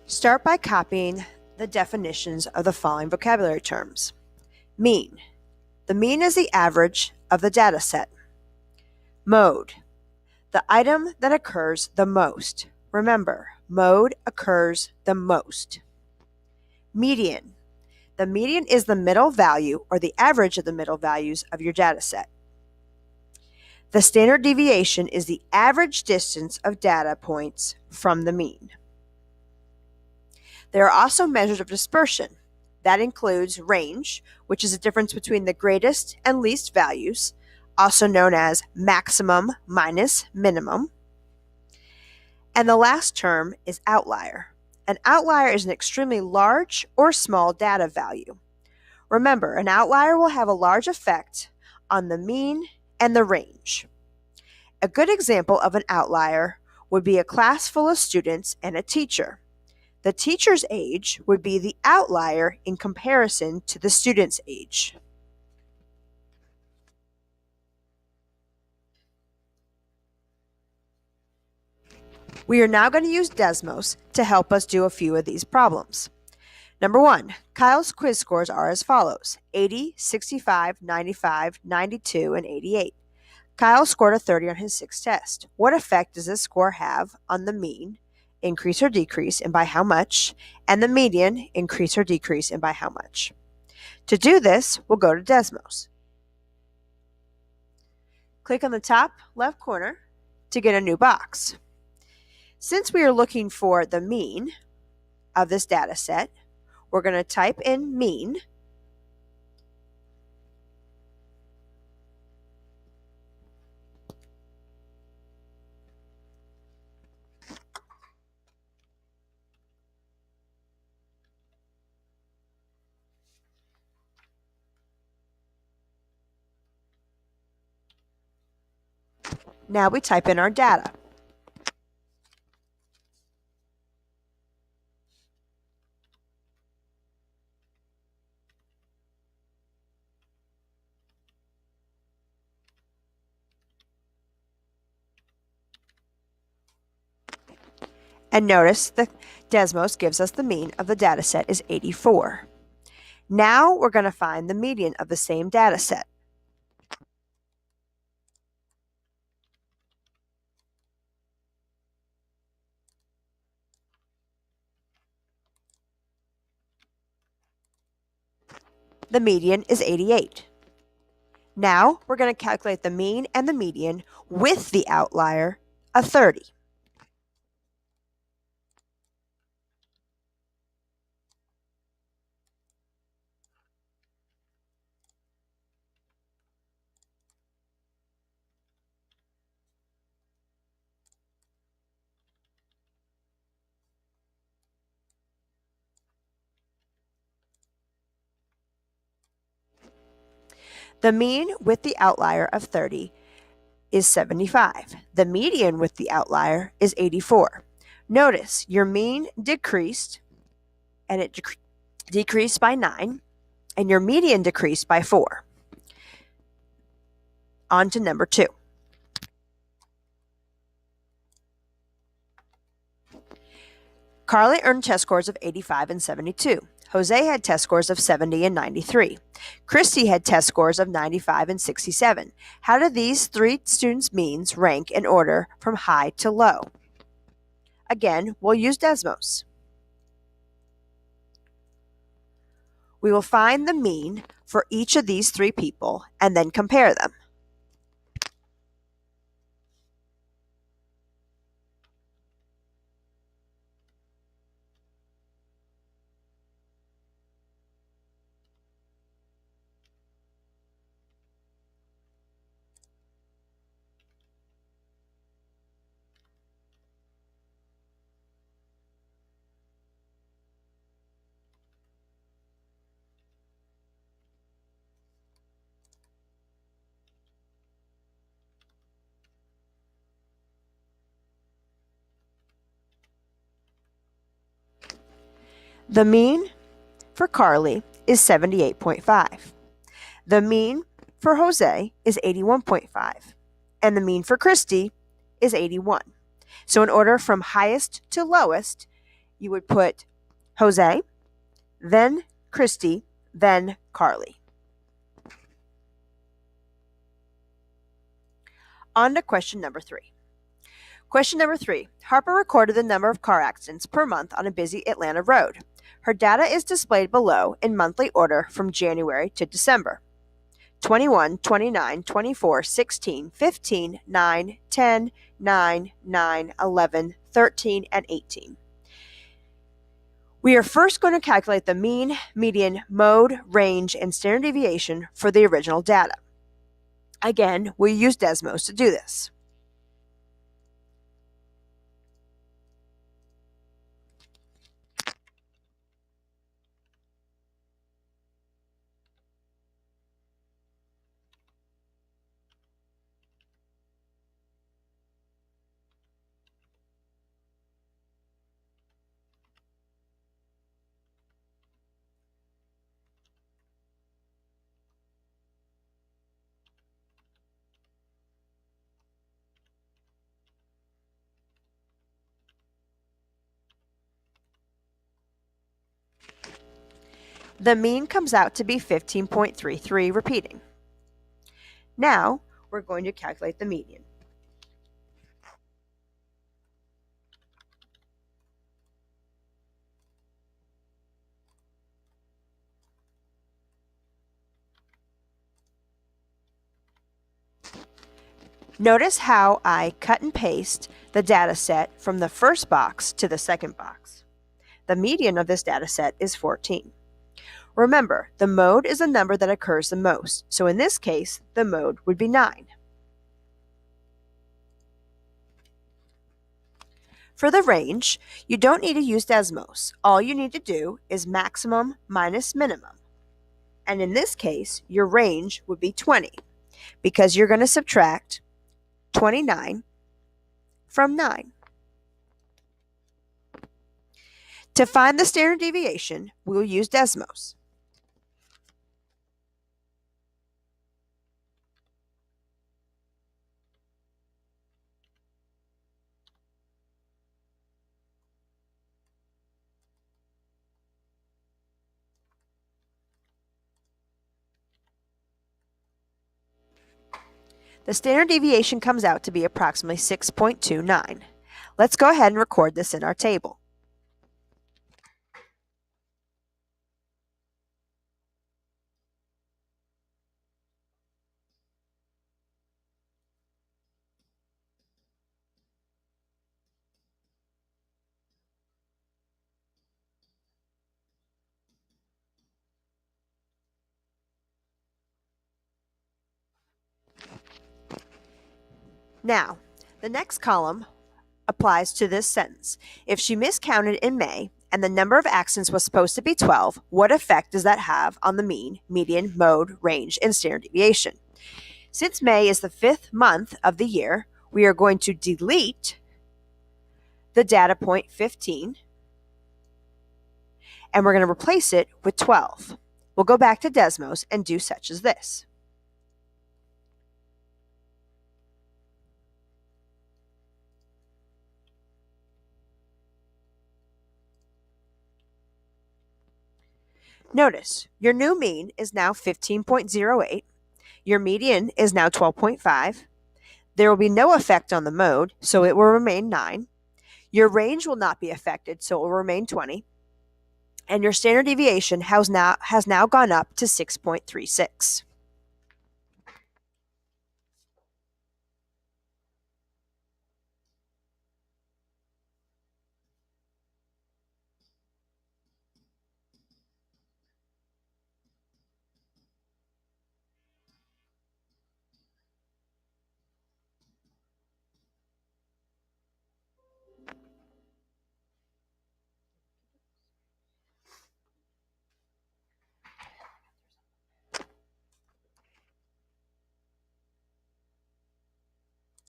Start by copying the definitions of the following vocabulary terms. Mean. The mean is the average of the data set. Mode. The item that occurs the most. Remember, mode occurs the most. Median. The median is the middle value or the average of the middle values of your data set. The standard deviation is the average distance of data points from the mean. There are also measures of dispersion. That includes range, which is the difference between the greatest and least values, also known as maximum minus minimum. And the last term is outlier. An outlier is an extremely large or small data value. Remember, an outlier will have a large effect on the mean and the range. A good example of an outlier would be a class full of students and a teacher. The teacher's age would be the outlier in comparison to the student's age. We are now going to use Desmos to help us do a few of these problems. Number 1, Kyle's quiz scores are as follows: 80, 65, 95, 92, and 88. Kyle scored a 30 on his sixth test. What effect does this score have on the mean, increase or decrease, and by how much, and the median, increase or decrease, and by how much? To do this, we'll go to Desmos. Click on the top left corner to get a new box. Since we are looking for the mean of this data set, we're going to type in mean. Now we type in our data. And notice that Desmos gives us the mean of the data set is 84. Now we're going to find the median of the same data set. The median is 88. Now we're going to calculate the mean and the median with the outlier of 30. The mean with the outlier of 30 is 75. The median with the outlier is 84. Notice your mean decreased, and it decreased by 9, and your median decreased by 4. On to number 2. Carly earned test scores of 85 and 72. Jose had test scores of 70 and 93. Christy had test scores of 95 and 67. How do these three students' means rank in order from high to low? Again, we'll use Desmos. We will find the mean for each of these three people and then compare them. The mean for Carly is 78.5. The mean for Jose is 81.5. And the mean for Christy is 81. So in order from highest to lowest, you would put Jose, then Christy, then Carly. On to question number 3. Question number 3. Harper recorded the number of car accidents per month on a busy Atlanta road. Her data is displayed below in monthly order from January to December. 21, 29, 24, 16, 15, 9, 10, 9, 9, 11, 13, and 18. We are first going to calculate the mean, median, mode, range, and standard deviation for the original data. Again, we use Desmos to do this. The mean comes out to be 15.33 repeating. Now, we're going to calculate the median. Notice how I cut and paste the data set from the first box to the second box. The median of this data set is 14. Remember, the mode is the number that occurs the most, so in this case, the mode would be 9. For the range, you don't need to use Desmos. All you need to do is maximum minus minimum. And in this case, your range would be 20, because you're going to subtract 29 from 9. To find the standard deviation, we will use Desmos. The standard deviation comes out to be approximately 6.29. Let's go ahead and record this in our table. Now, the next column applies to this sentence. If she miscounted in May and the number of accidents was supposed to be 12, what effect does that have on the mean, median, mode, range, and standard deviation? Since May is the 5th month of the year, we are going to delete the data point 15, and we're going to replace it with 12. We'll go back to Desmos and do such as this. Notice, your new mean is now 15.08. Your median is now 12.5. There will be no effect on the mode, so it will remain 9. Your range will not be affected, so it will remain 20. And your standard deviation has now gone up to 6.36.